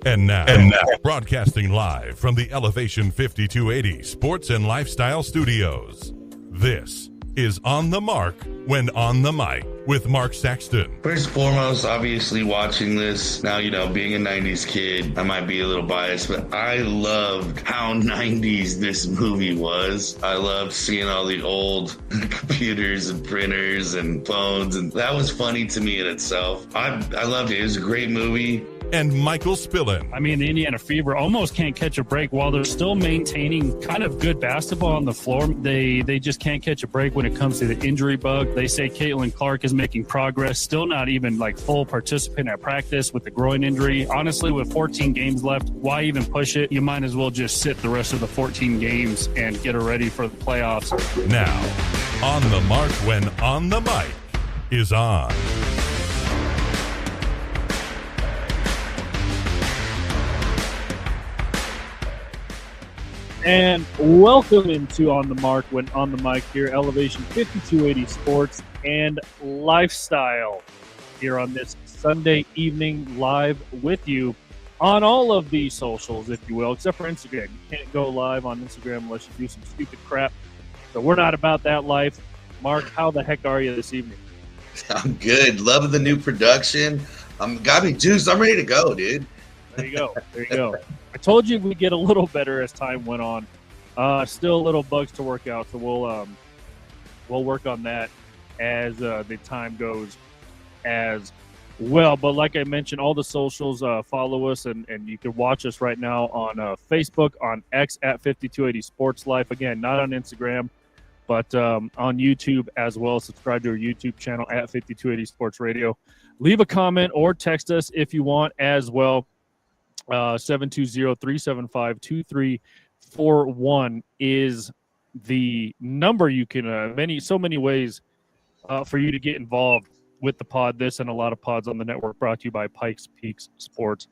And now, broadcasting live from the Elevation 5280 Sports and Lifestyle Studios. This is On the Mark when on the mic with Mark Saxton. First and foremost, obviously watching this now, being a 90s kid, I might be a little biased, but I loved how 90s this movie was. I loved seeing all the old computers and printers and phones, and that was funny to me in itself. I loved it. It was a great movie. And Michael Spillin. I mean, the Indiana Fever almost can't catch a break while they're still maintaining kind of good basketball on the floor. They just can't catch a break when it comes to the injury bug. They say Caitlin Clark is making progress, still not even like full participant at practice with the groin injury. Honestly, with 14 games left, why even push it? You might as well just sit the rest of the 14 games and get her ready for the playoffs. Now, On the Mark when on the mic is on. And welcome into On the Mark when on the mic here, Elevation 5280 Sports and Lifestyle here on this Sunday evening live with you on all of the socials, if you will, except for Instagram. You can't go live on Instagram unless you do some stupid crap. So we're not about that life. Mark, how the heck are you this evening? I'm good. Loving the new production. Got me juiced. I'm ready to go, dude. There you go. There you go. I told you we'd get a little better as time went on. Still little bugs to work out, so we'll work on that as the time goes as well. But like I mentioned, all the socials, follow us, and you can watch us right now on Facebook, on X at 5280 Sports Life. Again, not on Instagram, but on YouTube as well. Subscribe to our YouTube channel at 5280 Sports Radio. Leave a comment or text us if you want as well. 720-375-2341 is the number. You can so many ways for you to get involved with the pod. This and a lot of pods on the network, brought to you by Pikes Peaks Sports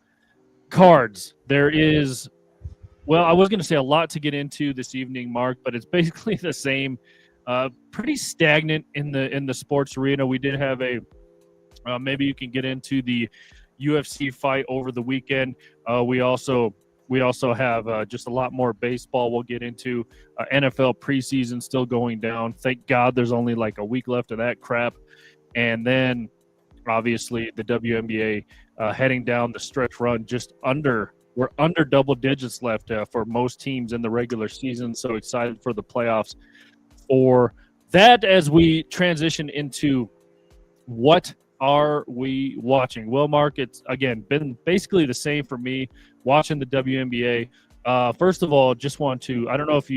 Cards. There is, I was going to say a lot to get into this evening, Mark, but it's basically the same. Pretty stagnant in the sports arena. We did have maybe you can get into the UFC fight over the weekend. We also have just a lot more baseball we'll get into. NFL preseason still going down. Thank God there's only like a week left of that crap. And then obviously the WNBA heading down the stretch run. We're under double digits left for most teams in the regular season. So excited for the playoffs for that as we transition into what are we watching? Well, Mark, it's again been basically the same for me watching the WNBA. First of all, just want to I don't know if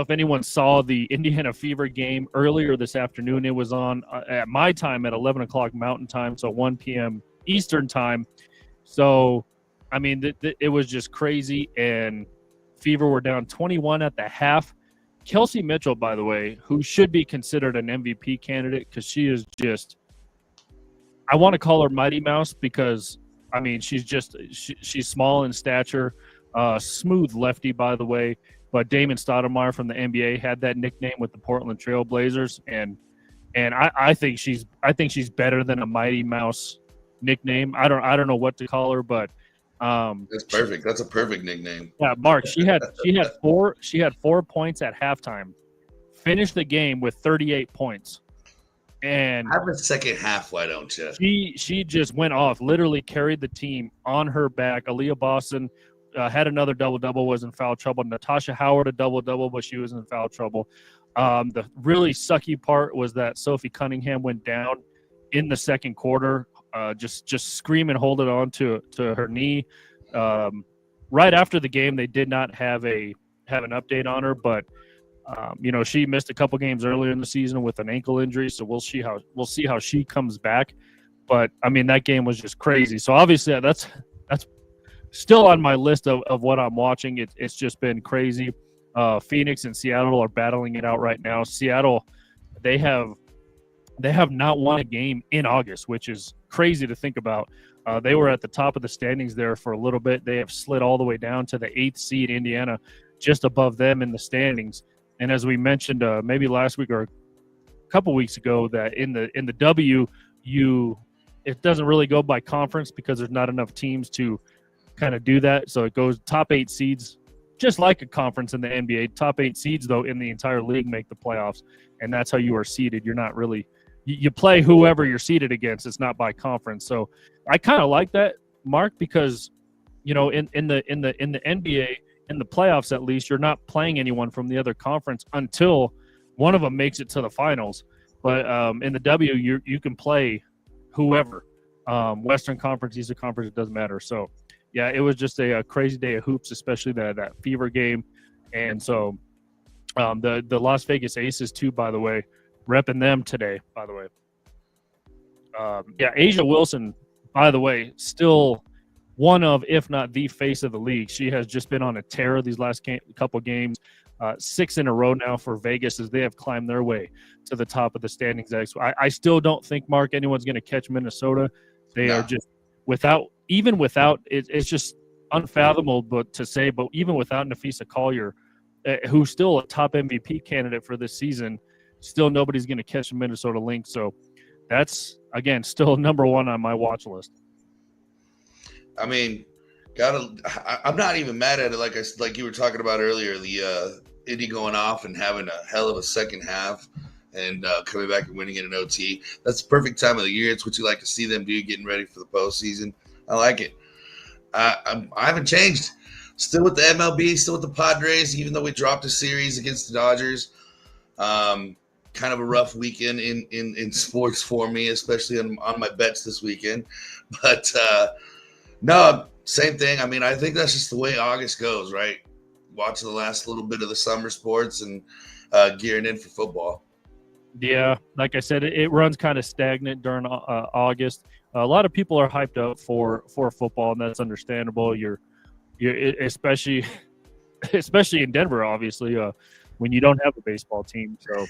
anyone saw the Indiana Fever game earlier this afternoon. It was on at my time at 11 o'clock Mountain Time, so 1 p.m. Eastern Time. So, I mean, it was just crazy, and Fever were down 21 at the half. Kelsey Mitchell, by the way, who should be considered an MVP candidate because she is just – I want to call her Mighty Mouse because, I mean, she's small in stature, smooth lefty, by the way. But Damon Stoudemire from the NBA had that nickname with the Portland Trail Blazers, and I think she's better than a Mighty Mouse nickname. I don't know what to call her, but that's perfect. That's a perfect nickname. Yeah, Mark. She had 4 points at halftime. Finished the game with 38 points. And have a second half, why don't you? She just went off. Literally carried the team on her back. Aaliyah Boston had another double-double, was in foul trouble. Natasha Howard a double-double, but she was in foul trouble. The really sucky part was that Sophie Cunningham went down in the second quarter, just screaming, holding on to her knee. Right after the game, they did not have an update on her, but she missed a couple games earlier in the season with an ankle injury, so we'll see how she comes back. But I mean, that game was just crazy. So obviously, that's still on my list of what I'm watching. It's just been crazy. Phoenix and Seattle are battling it out right now. Seattle, they have not won a game in August, which is crazy to think about. They were at the top of the standings there for a little bit. They have slid all the way down to the 8th seed, Indiana, just above them in the standings. And as we mentioned, maybe last week or a couple weeks ago, that in the W, you it doesn't really go by conference because there's not enough teams to kind of do that. So it goes top 8 seeds, just like a conference in the NBA. Top 8 seeds, though, in the entire league make the playoffs, and that's how you are seeded. You're not really you play whoever you're seeded against. It's not by conference. So I kind of like that, Mark, because in the NBA, in the playoffs at least, you're not playing anyone from the other conference until one of them makes it to the finals. But in the W, you can play whoever, Western Conference, Eastern Conference, it doesn't matter. So, yeah, it was just a crazy day of hoops, especially that Fever game. And so the Las Vegas Aces, too, by the way, repping them today, by the way. Asia Wilson, by the way, still one of, if not the face of the league. She has just been on a tear these last couple games. 6 in a row now for Vegas as they have climbed their way to the top of the standings. I still don't think, Mark, anyone's going to catch Minnesota. They are just it's just unfathomable to say, but even without Nafisa Collier, who's still a top MVP candidate for this season, still nobody's going to catch the Minnesota Lynx. So that's, again, still number one on my watch list. I mean, I'm not even mad at it. Like you were talking about earlier, the Indy going off and having a hell of a second half and coming back and winning in an OT. That's the perfect time of the year. It's what you like to see them do, getting ready for the postseason. I like it. I haven't changed. Still with the MLB, still with the Padres, even though we dropped a series against the Dodgers. Kind of a rough weekend in sports for me, especially on my bets this weekend. But no, same thing. I mean, I think that's just the way August goes, right? Watching the last little bit of the summer sports and gearing in for football. Yeah, like I said, it runs kind of stagnant during August. A lot of people are hyped up for football, and that's understandable. You're especially in Denver, obviously, when you don't have a baseball team. So,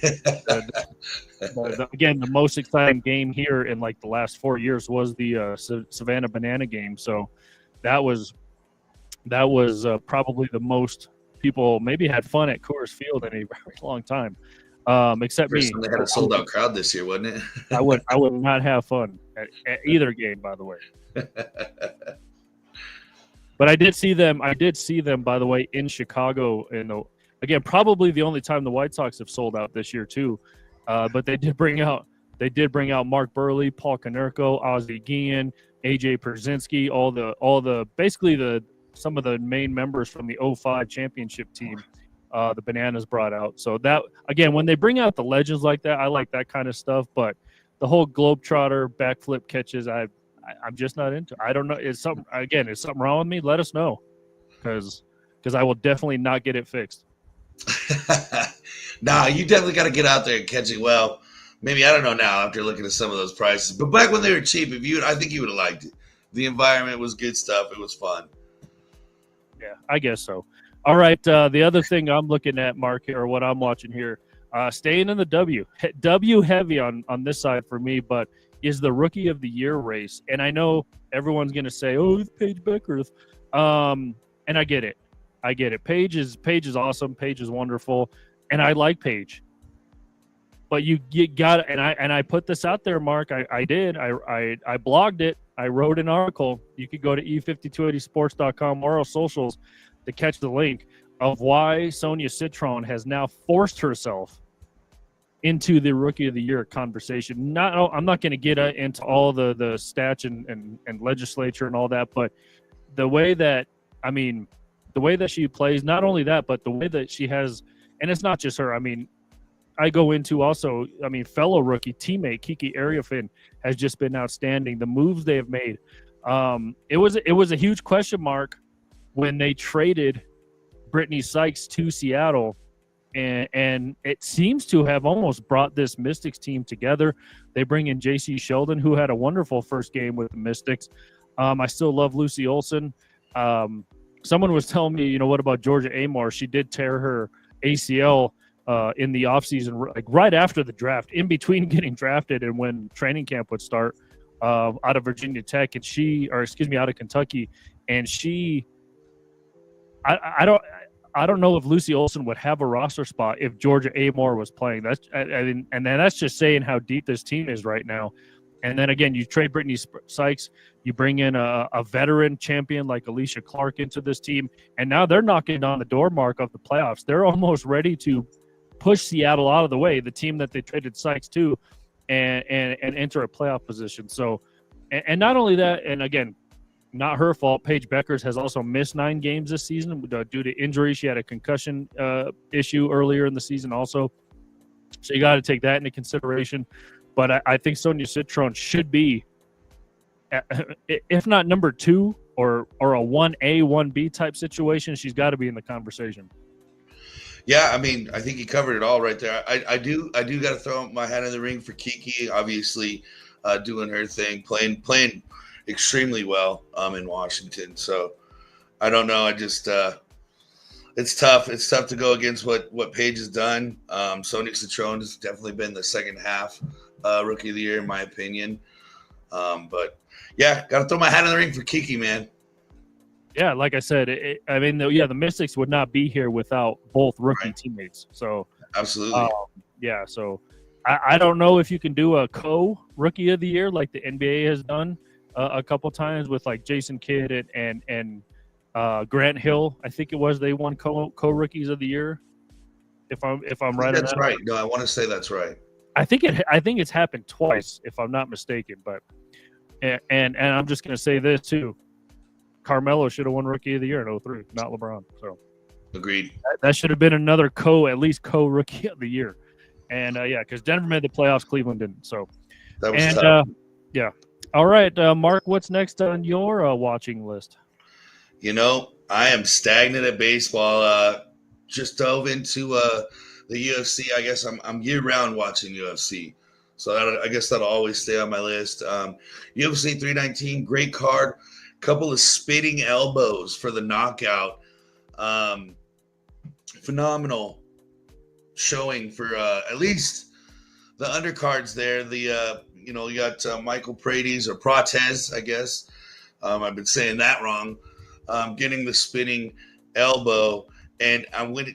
again, the most exciting game here in like the last 4 years was the Savannah Banana game. So that was probably the most people maybe had fun at Coors Field in a very long time. Except me. They had a sold out crowd this year, wasn't it? I would not have fun at either game, by the way. But I did see them, by the way, in Chicago. Again, probably the only time the White Sox have sold out this year too. But they did bring out Mark Burley, Paul Konerko, Ozzie Guillen, AJ Pierzynski, all the basically some of the main members from the 05 championship team. The Bananas brought out. So that, again, when they bring out the legends like that, I like that kind of stuff. But the whole Globetrotter backflip catches, I'm just not into. I don't know. Is something wrong with me? Let us know, because I will definitely not get it fixed. Nah, you definitely got to get out there and catch it. Well, maybe, I don't know now after looking at some of those prices. But back when they were cheap, I think you would have liked it. The environment was good stuff. It was fun. Yeah, I guess so. All right, the other thing I'm looking at, Mark, or what I'm watching here, staying in the W heavy on this side for me, but is the Rookie of the Year race. And I know everyone's going to say, oh, it's Paige Beckers. And I get it. Paige is awesome. Paige is wonderful. And I like Paige. But you got it. And I put this out there, Mark. I did. I blogged it. I wrote an article. You could go to e5280sports.com or our socials to catch the link of why Sonia Citron has now forced herself into the Rookie of the Year conversation. I'm not going to get into all the stats and legislature and all that, but the way that she plays, not only that, but the way that she has, and it's not just her. I mean, I go into also, fellow rookie teammate Kiki Ariafin has just been outstanding. The moves they have made. It was a huge question mark when they traded Brittany Sykes to Seattle, and it seems to have almost brought this Mystics team together. They bring in J.C. Sheldon, who had a wonderful first game with the Mystics. I still love Lucy Olson. Someone was telling me, what about Georgia Amor? She did tear her ACL in the offseason, like right after the draft, in between getting drafted and when training camp would start, out of Virginia Tech, and out of Kentucky, and she. I don't know if Lucy Olson would have a roster spot if Georgia Amor was playing. That's just saying how deep this team is right now. And then again, you trade Brittany Sykes, you bring in a veteran champion like Alicia Clark into this team, and now they're knocking on the door mark of the playoffs. They're almost ready to push Seattle out of the way, the team that they traded Sykes to, and enter a playoff position. So, and not only that, and again, not her fault. Paige Beckers has also missed 9 games this season due to injury. She had a concussion issue earlier in the season also. So you got to take that into consideration. But I think Sonia Citron should be, if not number 2 or a 1A, 1B type situation, she's got to be in the conversation. Yeah, I mean, I think you covered it all right there. I do got to throw my hat in the ring for Kiki, obviously doing her thing, playing extremely well in Washington. So I don't know. I just it's tough. It's tough to go against what Paige has done. Sonia Citron has definitely been the second half Rookie of the Year, in my opinion. But yeah, got to throw my hat in the ring for Kiki, man. Yeah, like I said, the Mystics would not be here without both rookie teammates. So absolutely, So I don't know if you can do a co-Rookie of the Year like the NBA has done a couple times with like Jason Kidd and Grant Hill. I think it was they won co-Rookies of the Year. If I'm right, that's right. No, I want to say that's right. I think it's happened twice, if I'm not mistaken. But and I'm just going to say this too. Carmelo should have won Rookie of the Year in 2003, not LeBron. So, agreed. That should have been another co-Rookie of the Year. And because Denver made the playoffs, Cleveland didn't. So that was tough. All right, Mark, what's next on your watching list? You know, I am stagnant at baseball. Just dove into the UFC. I guess I'm year-round watching UFC. So I guess that'll always stay on my list. UFC 319, great card. Couple of spitting elbows for the knockout. Phenomenal showing for at least the undercards there. You got Michael Prates or Prates, I guess. I've been saying that wrong. Getting the spinning elbow. And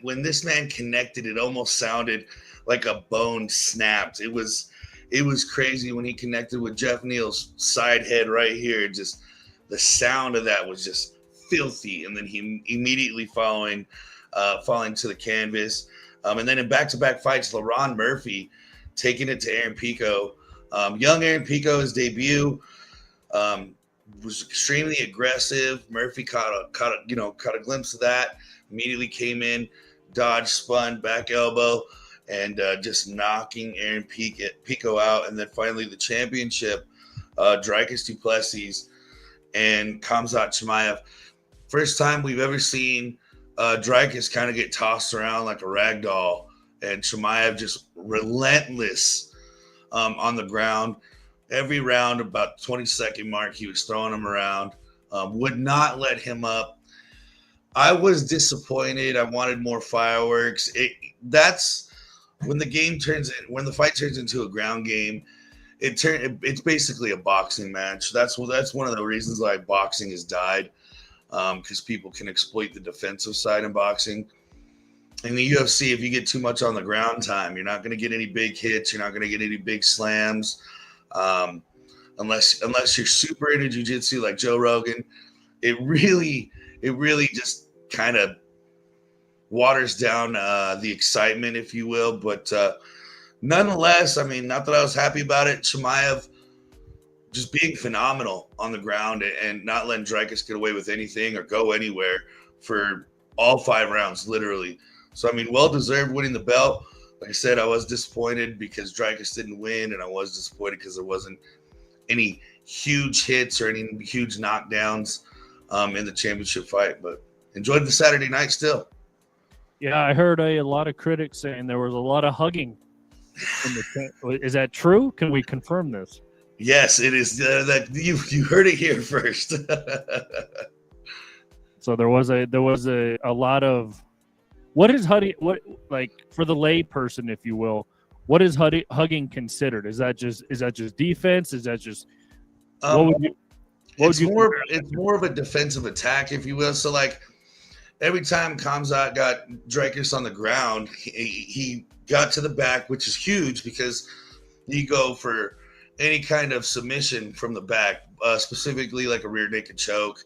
when this man connected, it almost sounded like a bone snapped. It was crazy when he connected with Jeff Neal's side head right here. Just the sound of that was just filthy. And then he immediately falling to the canvas. And then in back-to-back fights, LaRon Murphy taking it to Aaron Pico. Young Aaron Pico, his debut, was extremely aggressive. Murphy caught a glimpse of that. Immediately came in, dodge, spun, back elbow, and just knocking Aaron Pico out. And then finally the championship, Dricus du Plessis and Khamzat Chimaev. First time we've ever seen Dricus kind of get tossed around like a rag doll, and Chimaev just relentless on the ground. Every round, about 20-second mark, he was throwing him around, would not let him up. I was disappointed. I wanted more fireworks. That's when the fight turns into a ground game. It's basically a boxing match. That's one of the reasons why boxing has died, because people can exploit the defensive side in boxing. In the UFC, if you get too much on the ground time, you're not going to get any big hits. You're not going to get any big slams, unless you're super into jiu-jitsu like Joe Rogan. It really just kind of waters down the excitement, if you will. But nonetheless, I mean, not that I was happy about it. Chimaev just being phenomenal on the ground and not letting Dricus get away with anything or go anywhere for all 5 rounds, literally. So, I mean, well-deserved winning the belt. Like I said, I was disappointed because Dricus didn't win, and I was disappointed because there wasn't any huge hits or any huge knockdowns in the championship fight. But enjoyed the Saturday night still. Yeah, I heard a lot of critics saying there was a lot of hugging. Is that true? Can we confirm this? Yes, it is. That you heard it here first. So there was a lot of. What is hugging? What, like, for the lay person, if you will? What is hugging considered? Is that just defense? Is that just it's more of a defensive attack, if you will. So, like, every time Khamzat got Dricus on the ground, he got to the back, which is huge because you go for any kind of submission from the back, specifically like a rear naked choke.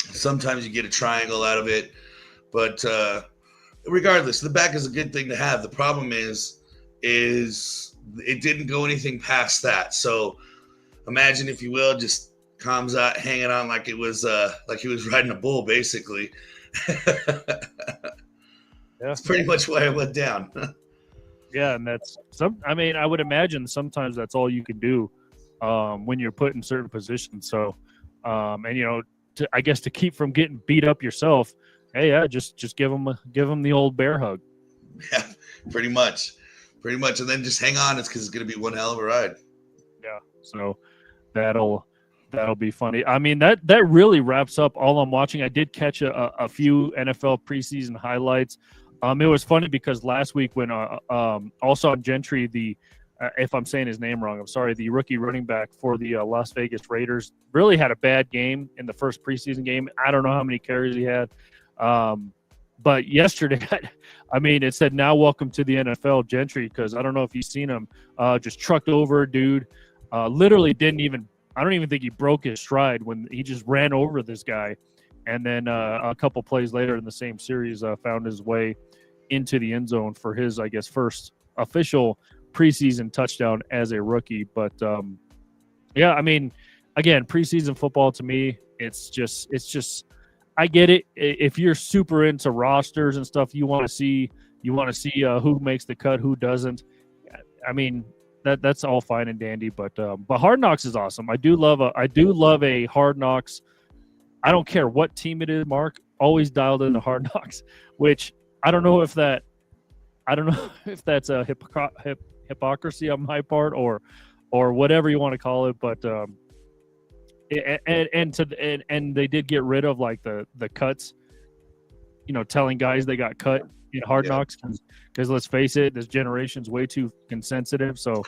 Sometimes you get a triangle out of it, but regardless, the back is a good thing to have. The problem is it didn't go anything past that. So imagine, if you will, just comes out hanging on like it was like he was riding a bull, basically. That's pretty much why it went down. Yeah, and that's I would imagine sometimes that's all you can do when you're put in certain positions. So, and I guess to keep from getting beat up yourself, hey, yeah, just give them the old bear hug. Yeah, pretty much, and then just hang on. It's because it's going to be one hell of a ride. Yeah, so that'll be funny. I mean, that really wraps up all I'm watching. I did catch a few NFL preseason highlights. It was funny because last week when also on Gentry, if I'm saying his name wrong, I'm sorry, the rookie running back for the Las Vegas Raiders really had a bad game in the first preseason game. I don't know how many carries he had. But yesterday, I mean, it said, now welcome to the NFL, Gentry, because I don't know if you've seen him, just trucked over a dude, literally I don't even think he broke his stride when he just ran over this guy. And then a couple plays later in the same series, found his way into the end zone for his, I guess, first official preseason touchdown as a rookie. But yeah, I mean, again, preseason football to me, it's just I get it. If you're super into rosters and stuff, you want to see who makes the cut, who doesn't. I mean, that's all fine and dandy, but Hard Knocks is awesome. I do love a Hard Knocks. I don't care what team it is, Mark. Always dialed into Hard Knocks, which I don't know if that's a hypocrisy on my part or whatever you want to call it, but and they did get rid of like the cuts, telling guys they got cut in Hard Knocks because let's face it, this generation's way too insensitive. So,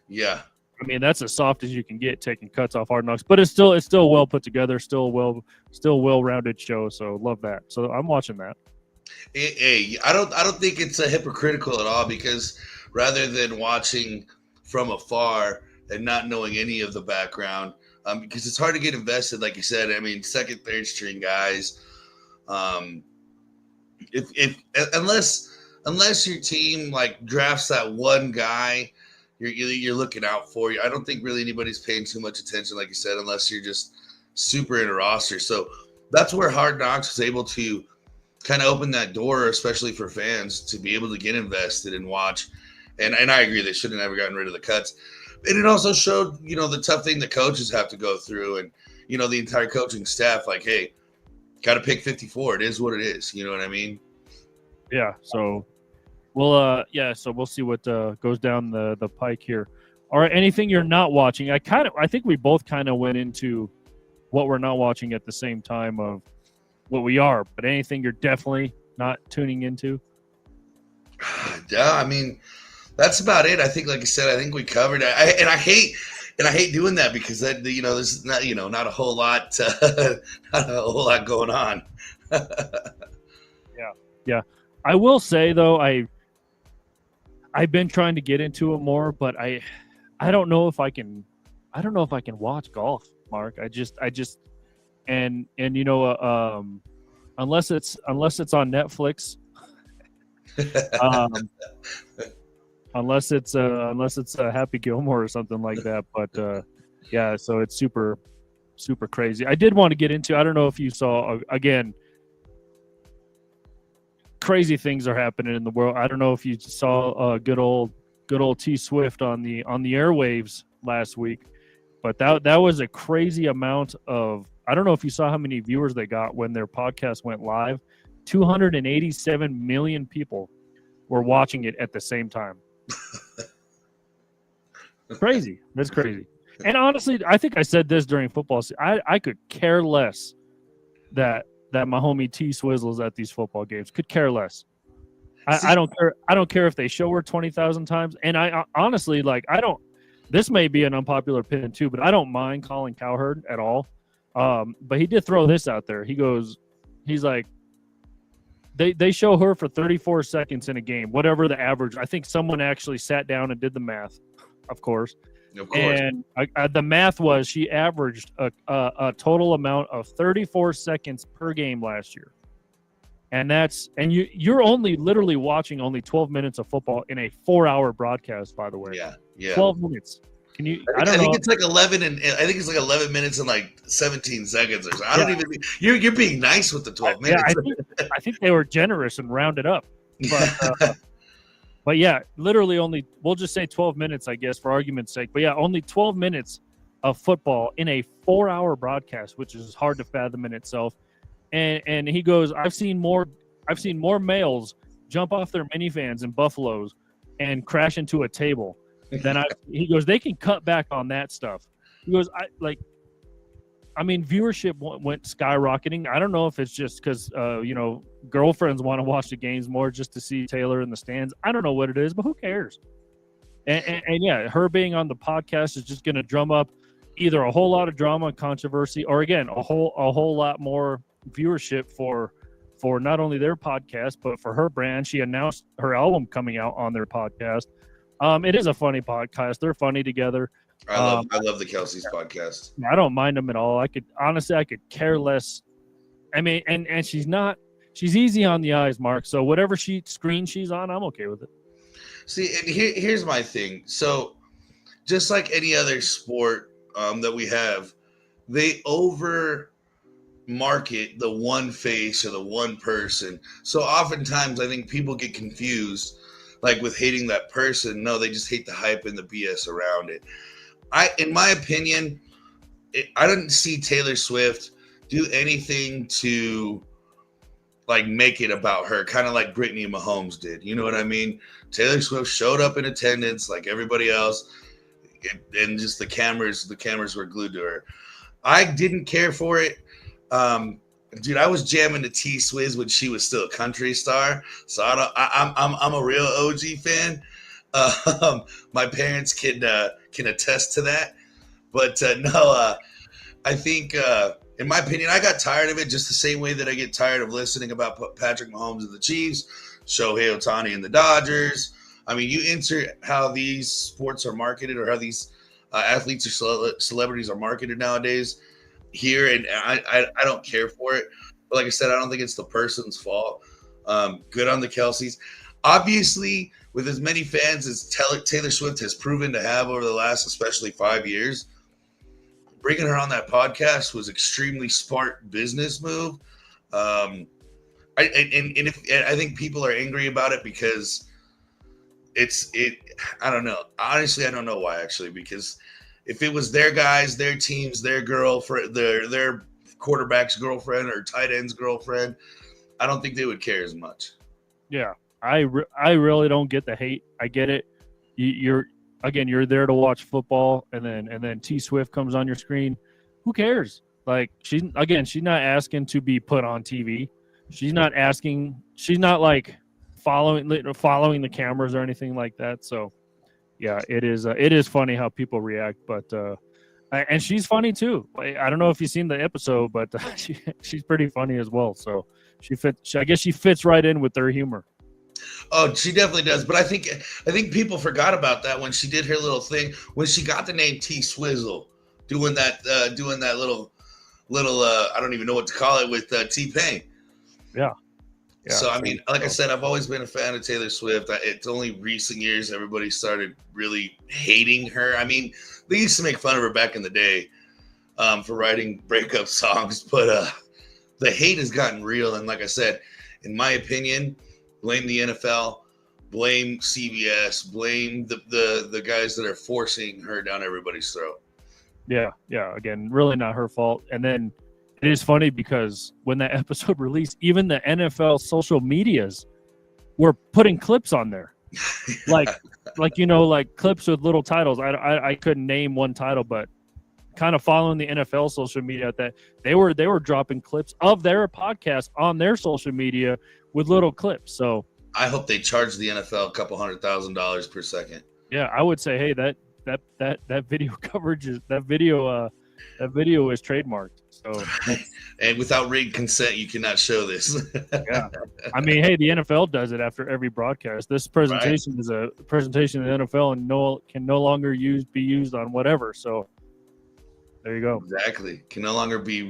yeah. I mean, that's as soft as you can get taking cuts off Hard Knocks, but it's still well put together, still well-rounded show. So love that. So I'm watching that. Hey, I don't think it's hypocritical at all, because rather than watching from afar and not knowing any of the background, because it's hard to get invested, like you said. I mean, second, third string guys. Unless your team like drafts that one guy you're looking out for. I don't think really anybody's paying too much attention, like you said, unless you're just super in a roster. So that's where Hard Knocks was able to kind of open that door, especially for fans, to be able to get invested and watch. And I agree, they should have never gotten rid of the cuts. And it also showed, the tough thing the coaches have to go through, and, the entire coaching staff, like, hey, got to pick 54. It is what it is. You know what I mean? Yeah. So we'll see what goes down the pike here. All right. Anything you're not watching? I think we both kind of went into what we're not watching at the same time of what we are, but anything you're definitely not tuning into? Yeah. I mean, that's about it. I think, like I said, I think we covered it. I hate doing that, because that, this is not, not a whole lot, not a whole lot going on. Yeah. I will say though, I've been trying to get into it more, but I don't know if I can watch golf, Mark. I just and unless it's on Netflix, unless it's Happy Gilmore or something like that. But yeah, so it's super crazy. I did want to get into, I don't know if you saw, again, crazy things are happening in the world. I don't know if you saw good old T Swift on the airwaves last week, but that was a crazy amount of, I don't know if you saw how many viewers they got when their podcast went live. 287 million people were watching it at the same time. Crazy. That's crazy. And honestly, I think I said this during football. I could care less that my homie T Swizzles at these football games. Could care less. I don't care. I don't care if they show her 20,000 times. And I honestly, like, this may be an unpopular opinion too, but I don't mind Colin Cowherd at all. But he did throw this out there. He's like, they show her for 34 seconds in a game, whatever the average. I think someone actually sat down and did the math, of course. Of course. And the math was she averaged a total amount of 34 seconds per game last year. And you're only literally watching only 12 minutes of football in a 4-hour broadcast, by the way. Yeah. 12 minutes. Can you? I think it's like 11 minutes and like 17 seconds or something. I don't even. You're being nice with the 12 minutes. Yeah, I think they were generous and rounded up. But yeah, literally only, we'll just say 12 minutes, I guess, for argument's sake. But yeah, only 12 minutes of football in a 4-hour broadcast, which is hard to fathom in itself. And he goes, I've seen more males jump off their minivans in Buffaloes and crash into a table than he goes, they can cut back on that stuff. He goes, viewership went skyrocketing. I don't know if it's just because, girlfriends want to watch the games more just to see Taylor in the stands. I don't know what it is, but who cares? And yeah, her being on the podcast is just going to drum up either a whole lot of drama and controversy, or again, a whole lot more viewership for not only their podcast, but for her brand. She announced her album coming out on their podcast. It is a funny podcast. They're funny together. I love the Kelsey's podcast. I don't mind them at all. I could care less. I mean, and she's easy on the eyes, Mark. So whatever screen she's on, I'm okay with it. See, and here's my thing. So just like any other sport that we have, they over market the one face or the one person. So oftentimes I think people get confused, like with hating that person. No, they just hate the hype and the BS around it. In my opinion, I didn't see Taylor Swift do anything to like make it about her, kind of like Brittany and Mahomes did. You know what I mean? Taylor Swift showed up in attendance like everybody else, and just the cameras were glued to her. I didn't care for it. Dude, I was jamming to T Swizz when she was still a country star, so I'm a real OG fan. My parents can attest to that, but I think in my opinion, I got tired of it just the same way that I get tired of listening about Patrick Mahomes and the Chiefs, Shohei Ohtani and the Dodgers. I mean, you insert how these sports are marketed or how these athletes or celebrities are marketed nowadays here, and I don't care for it. But like I said, I don't think it's the person's fault. Good on the Kelseys. Obviously, with as many fans as Taylor Swift has proven to have over the last, especially 5 years, bringing her on that podcast was extremely smart business move. I think people are angry about it because I don't know. Honestly, I don't know why, actually, because if it was their guys, their teams, their girlfriend, their quarterback's girlfriend or tight end's girlfriend, I don't think they would care as much. Yeah, I really don't get the hate. I get it. You're there to watch football, and then T Swift comes on your screen. Who cares? Like she's not asking to be put on TV. She's not like following the cameras or anything like that. So yeah, it is funny how people react, but and she's funny too. I don't know if you've seen the episode, but she's pretty funny as well. So I guess she fits right in with their humor. Oh, she definitely does. But I think people forgot about that when she did her little thing, when she got the name T Swizzle, doing that little I don't even know what to call it with T-Pain. Yeah. So, I mean, like I said, I've always been a fan of Taylor Swift. It's only recent years everybody started really hating her. I mean, they used to make fun of her back in the day for writing breakup songs, but the hate has gotten real. And like I said, in my opinion, blame the NFL, blame CBS, blame the guys that are forcing her down everybody's throat. Yeah. Again, really not her fault. And then it is funny because when that episode released, even the NFL social medias were putting clips on there, like clips with little titles. I couldn't name one title, but kind of following the NFL social media, that they were dropping clips of their podcast on their social media with little clips. So I hope they charge the NFL a couple $100,000 per second. Yeah, I would say, hey, that video coverage is that video is trademarked. So, and without written consent, you cannot show this. yeah. I mean, hey, the NFL does it after every broadcast. This presentation is a presentation of the NFL and can no longer be used on whatever. So there you go. Exactly. Can no longer be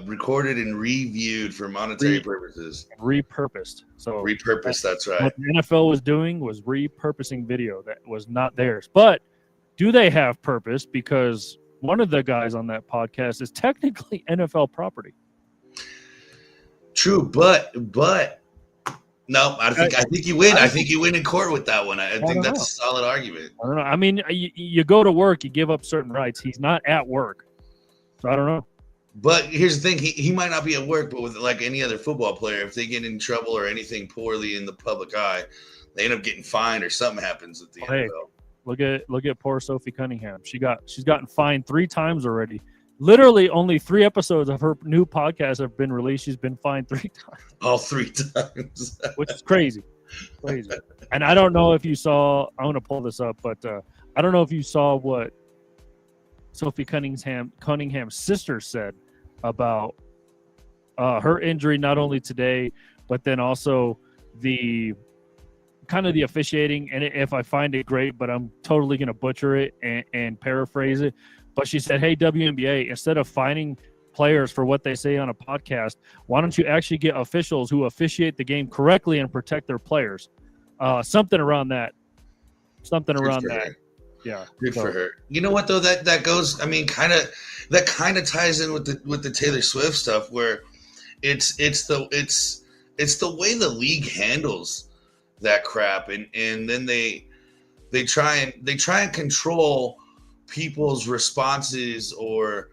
recorded and reviewed for monetary purposes. Repurposed. So repurposed, that's right. What the NFL was doing was repurposing video that was not theirs. But do they have purpose? Because one of the guys on that podcast is technically NFL property. True, but no, I think you win. I think you win in court with that one. I think that's a solid argument. I don't know. I mean, you go to work, you give up certain rights. He's not at work, so I don't know. But here's the thing: he might not be at work, but with like any other football player, if they get in trouble or anything poorly in the public eye, they end up getting fined or something happens at the NFL. Look at poor Sophie Cunningham. She's gotten fined 3 times already. Literally, only 3 episodes of her new podcast have been released. She's been fined 3 times. All 3 times, which is crazy. And I don't know if you saw. I'm going to pull this up, but I don't know if you saw what Sophie Cunningham's sister said about her injury, not only today, but then also the kind of the officiating. And if I find it great, but I'm totally going to butcher it and paraphrase it. But she said, hey, WNBA, instead of fining players for what they say on a podcast, why don't you actually get officials who officiate the game correctly and protect their players? Something around that. Yeah. Good for her. You know what though? That goes, I mean, kind of ties in with the Taylor Swift stuff, where it's the way the league handles that crap, and then they try and control people's responses, or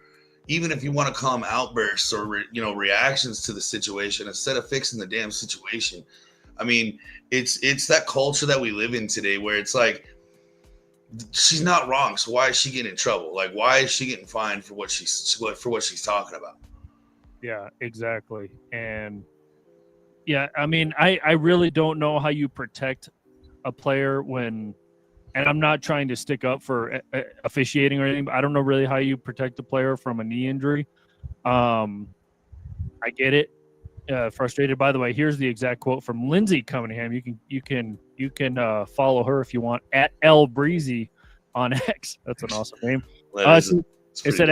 even if you want to call them outbursts or reactions to the situation, instead of fixing the damn situation. I mean, it's that culture that we live in today, where it's like, she's not wrong, so why is she getting in trouble? Like, why is she getting fined for what she's talking about? Yeah, exactly. And yeah, I mean, I really don't know how you protect a player when, and I'm not trying to stick up for officiating or anything, but I don't know really how you protect a player from a knee injury. I get it. Frustrated. By the way, here's the exact quote from Lindsay Cunningham. You can follow her if you want at L Breezy on X. That's an awesome name. It said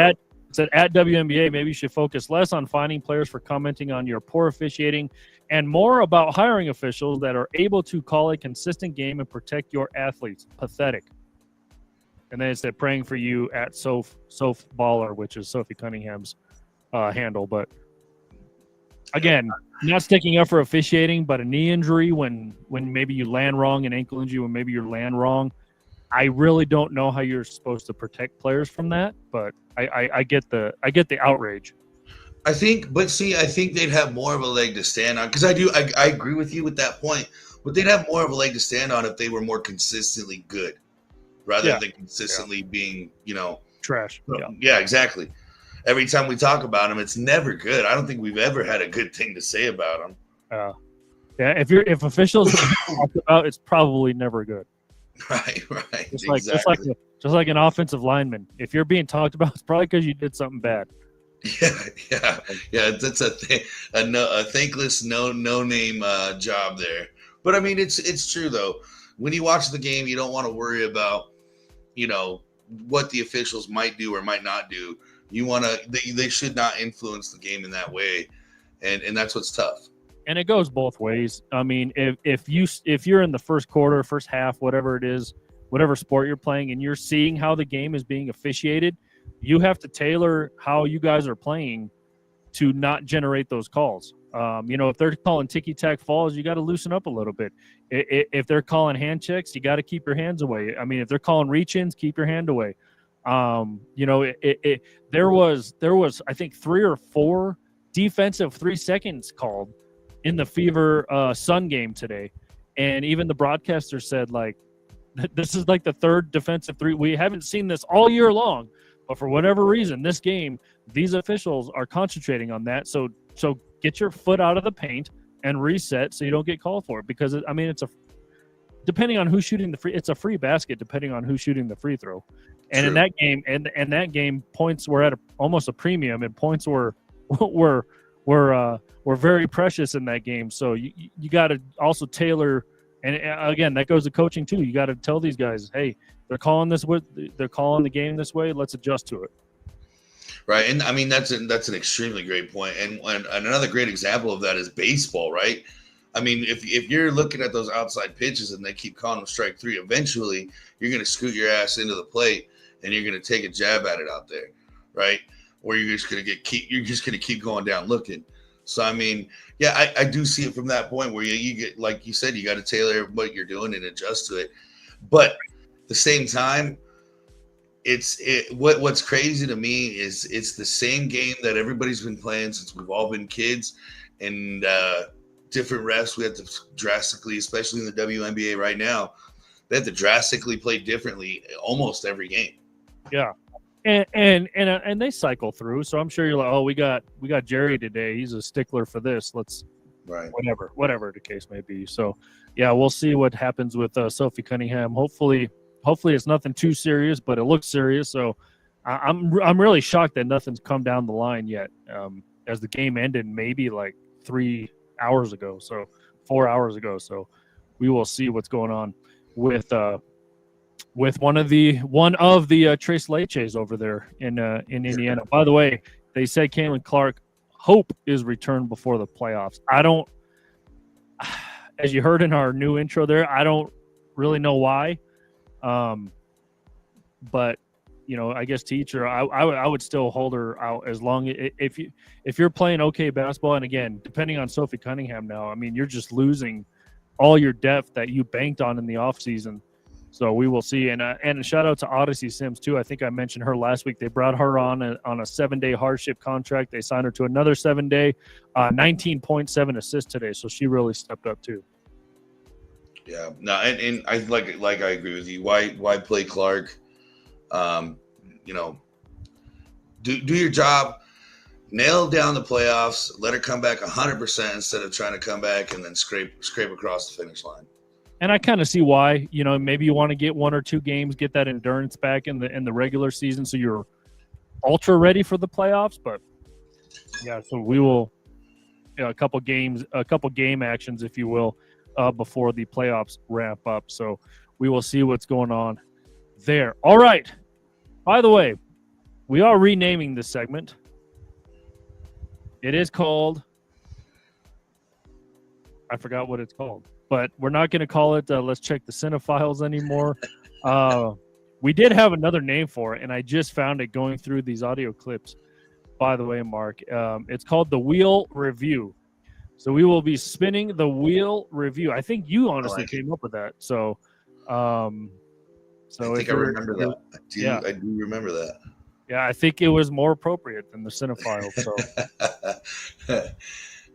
at WNBA, maybe you should focus less on finding players for commenting on your poor officiating and more about hiring officials that are able to call a consistent game and protect your athletes. Pathetic. And then it said praying for you at Soph Baller, which is Sophie Cunningham's handle. But again, not sticking up for officiating, but a knee injury when maybe you land wrong, an ankle injury when maybe you land wrong. I really don't know how you're supposed to protect players from that, but I get the outrage. I think they'd have more of a leg to stand on, because I agree with you with that point, but they'd have more of a leg to stand on if they were more consistently good, rather than consistently being, trash. Yeah, exactly. Every time we talk about them, it's never good. I don't think we've ever had a good thing to say about them. If officials are talked about, it's probably never good. Right. Just like an offensive lineman. If you're being talked about, it's probably because you did something bad. Yeah. That's a thankless, no name job there. But I mean, it's true though. When you watch the game, you don't want to worry about, what the officials might do or might not do. You want to. They should not influence the game in that way, and that's what's tough. And it goes both ways. I mean, if you're in the first quarter, first half, whatever it is, whatever sport you're playing, and you're seeing how the game is being officiated, you have to tailor how you guys are playing to not generate those calls. If they're calling ticky-tack falls, you got to loosen up a little bit. If they're calling hand checks, you got to keep your hands away. I mean, if they're calling reach-ins, keep your hand away. There was I think 3 or 4 defensive 3 seconds called in the Fever Sun game today, and even the broadcaster said, like, this is like the 3rd defensive 3. We haven't seen this all year long, but for whatever reason, this game, these officials are concentrating on that. So get your foot out of the paint and reset so you don't get called for it, because depending on who's shooting it's a free basket depending on who's shooting the free throw. And True. in that game, and that game, points were at almost a premium, and points were very precious in that game. So you got to also tailor, and again, that goes to coaching too. You got to tell these guys, hey, they're calling the game this way. Let's adjust to it. Right, and I mean that's an extremely great point, and another great example of that is baseball, right? I mean, if you're looking at those outside pitches and they keep calling them strike three, eventually you're going to scoot your ass into the plate and you're going to take a jab at it out there, right? Or you're just going to keep going down looking. So I mean, yeah, I do see it from that point where you get, like you said, you got to tailor what you're doing and adjust to it, but at the same time, what's crazy to me is it's the same game that everybody's been playing since we've all been kids, and different refs we have to drastically, especially in the WNBA right now, they have to drastically play differently almost every game. Yeah, and they cycle through. So I'm sure you're like, oh, we got Jerry today. He's a stickler for this. Let's whatever the case may be. So yeah, we'll see what happens with Sophie Cunningham. Hopefully it's nothing too serious, but it looks serious. So I'm really shocked that nothing's come down the line yet. As the game ended, maybe like 3 hours ago, so 4 hours ago. So we will see what's going on with one of the Trace Leches over there in Indiana. By the way, they said Caitlin Clark hope is returned before the playoffs. I don't, as you heard in our new intro there, I don't really know why. But I guess teacher, I would still hold her out as long if you're playing okay basketball. And again, depending on Sophie Cunningham now, I mean, you're just losing all your depth that you banked on in the offseason. So we will see. And a shout out to Odyssey Sims too. I think I mentioned her last week. They brought her on a 7-day hardship contract. They signed her to another 7-day, 19.7 assists today. So she really stepped up too. Yeah, no, and I like I agree with you. Why play Clark? Do your job, nail down the playoffs, let her come back 100% instead of trying to come back and then scrape across the finish line. And I kind of see why. Maybe you want to get 1 or 2 games, get that endurance back in the regular season, so you're ultra ready for the playoffs. But yeah, so we will a couple game actions, if you will. Before the playoffs ramp up. So we will see what's going on there. All right. By the way, we are renaming this segment. It is called, I forgot what it's called, but we're not going to call it Let's Check the Cinephiles anymore. We did have another name for it, and I just found it going through these audio clips, by the way, Mark. It's called The Wheel Review. So we will be spinning the wheel review. I think you honestly came up with that. So, I think I remember that. I do remember that. Yeah, I think it was more appropriate than the cinephile. So,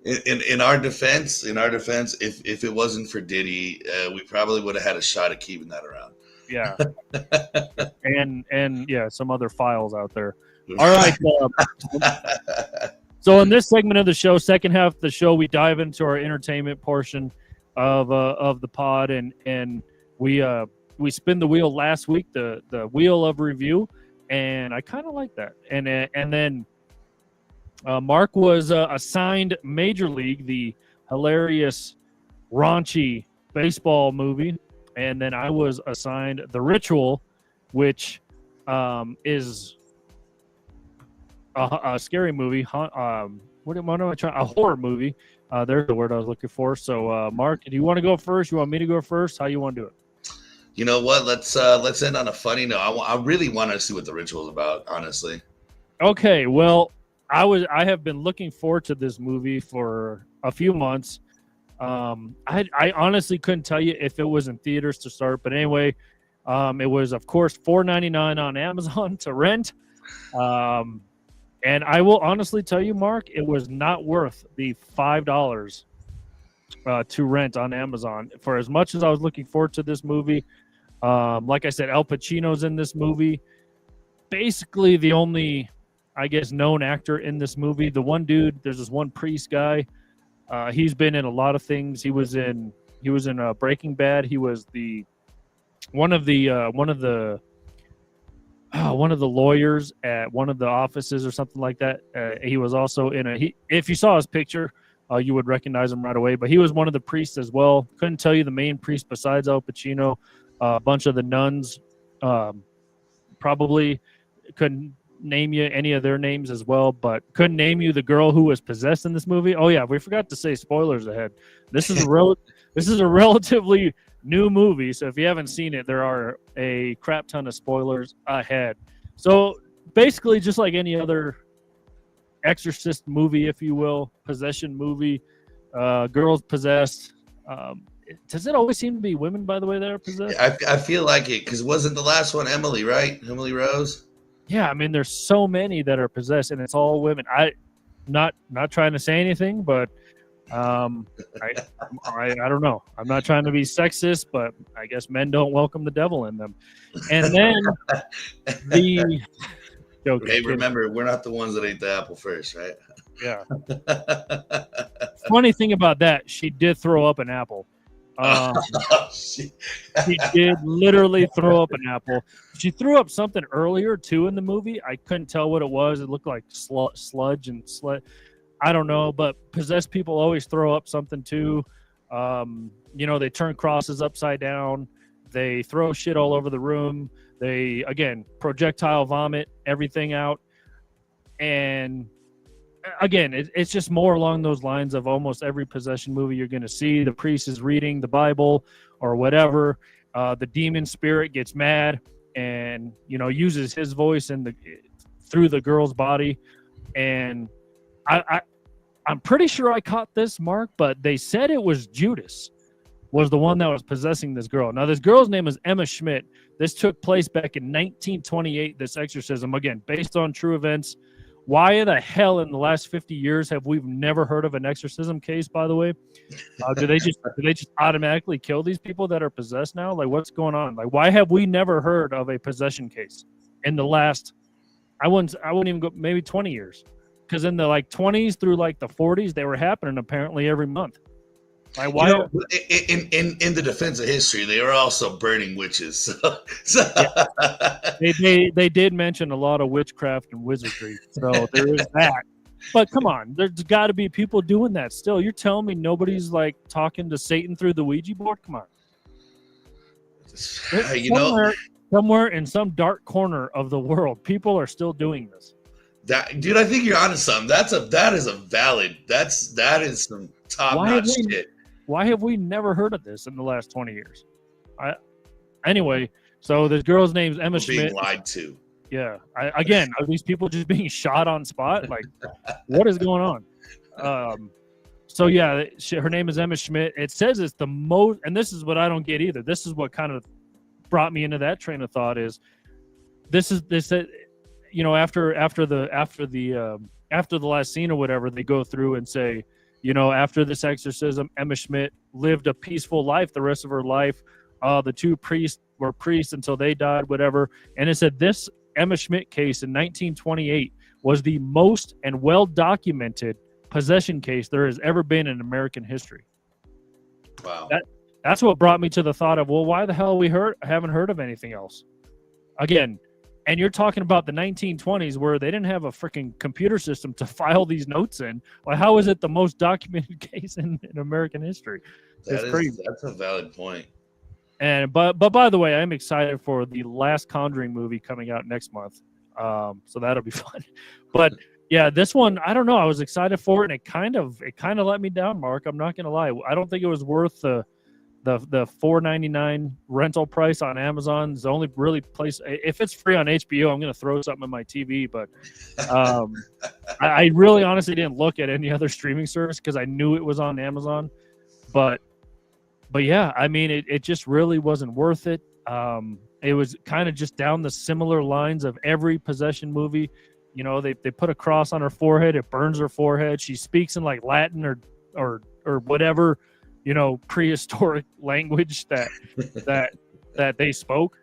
in our defense, if it wasn't for Diddy, we probably would have had a shot at keeping that around. Yeah, and yeah, some other files out there. All right. So in this segment of the show, second half of the show, we dive into our entertainment portion of the pod, and we spin the wheel last week, the wheel of review, and I kind of like that. And then Mark was assigned Major League, the hilarious, raunchy baseball movie, and then I was assigned The Ritual, which is a scary movie. What am I trying? A horror movie. There's the word I was looking for. So, Mark, do you want to go first? You want me to go first? How you want to do it? You know what? Let's end on a funny note. I really want to see what The Ritual is about, honestly. Okay. Well, I have been looking forward to this movie for a few months. I honestly couldn't tell you if it was in theaters to start, but anyway, it was of course $4.99 on Amazon to rent. And I will honestly tell you, Mark, it was not worth the $5 to rent on Amazon. For as much as I was looking forward to this movie, like I said, Al Pacino's in this movie. Basically, the only, I guess, known actor in this movie. The one dude, there's this one priest guy. He's been in a lot of things. He was in Breaking Bad. He was one of the one of the lawyers at one of the offices or something like that. He was also if you saw his picture, you would recognize him right away. But he was one of the priests as well. Couldn't tell you the main priest besides Al Pacino. A bunch of the nuns, probably couldn't name you any of their names as well, but couldn't name you the girl who was possessed in this movie. Oh yeah, we forgot to say spoilers ahead. This is a relatively new movie, so if you haven't seen it, there are a crap ton of spoilers ahead. So basically, just like any other exorcist movie, if you will, possession movie, girls possessed. Does it always seem to be women, by the way, that are possessed? I feel like it, because wasn't the last one Emily, right? Emily Rose? Yeah, I mean, there's so many that are possessed, and it's all women. Not trying to say anything, but I don't know. I'm not trying to be sexist, but I guess men don't welcome the devil in them. And then hey, remember, we're not the ones that ate the apple first, right? Yeah. Funny thing about that, she did throw up an apple. She did literally throw up an apple. She threw up something earlier too in the movie. I couldn't tell what it was. It looked like sludge and sludge. I don't know, but possessed people always throw up something too. They turn crosses upside down. They throw shit all over the room. They, again, projectile vomit everything out. And again, it's just more along those lines of almost every possession movie you're going to see. The priest is reading the Bible or whatever. The demon spirit gets mad and, uses his voice through the girl's body. And I'm pretty sure I caught this, Mark, but they said it was Judas was the one that was possessing this girl. Now, this girl's name is Emma Schmidt. This took place back in 1928, this exorcism, again, based on true events. Why the hell in the last 50 years have we never heard of an exorcism case, by the way? Do they just automatically kill these people that are possessed now? Like, what's going on? Like, why have we never heard of a possession case in the last, I wouldn't even go, maybe 20 years? Because in the 20s through the 40s, they were happening apparently every month. Like, why? In the defense of history, they were also burning witches. Yeah. They did mention a lot of witchcraft and wizardry, so there is that. But come on, there's got to be people doing that still. You're telling me nobody's talking to Satan through the Ouija board? Come on. Somewhere in some dark corner of the world, people are still doing this. Dude, I think you're onto something. That is some top-notch shit. Why have we never heard of this in the last 20 years? Anyway, so this girl's name's Emma Schmidt. Being lied to. Yeah. Again, are these people just being shot on spot? What is going on? So yeah, her name is Emma Schmidt. It says it's the most, and this is what I don't get either. This is what kind of brought me into that train of thought is after the last scene or whatever, they go through and say, after this exorcism, Emma Schmidt lived a peaceful life the rest of her life. The two priests were priests until they died, whatever. And it said this Emma Schmidt case in 1928 was the most and well-documented possession case there has ever been in American history. Wow. That's what brought me to the thought of, well, why the hell haven't heard of anything else? Again, and you're talking about the 1920s where they didn't have a freaking computer system to file these notes in. Well, how is it the most documented case in American history? It's crazy. That's a valid point. And but by the way, I'm excited for the last Conjuring movie coming out next month. So that'll be fun. But yeah, this one, I don't know. I was excited for it, and it kind of let me down, Mark. I'm not gonna lie. I don't think it was worth the $4.99 rental price on Amazon. Is the only really place. If it's free on HBO, I'm going to throw something in my TV. But I really honestly didn't look at any other streaming service because I knew it was on Amazon. But yeah, I mean, it just really wasn't worth it. It was kind of just down the similar lines of every possession movie. They put a cross on her forehead. It burns her forehead. She speaks in Latin or whatever, prehistoric language that they spoke.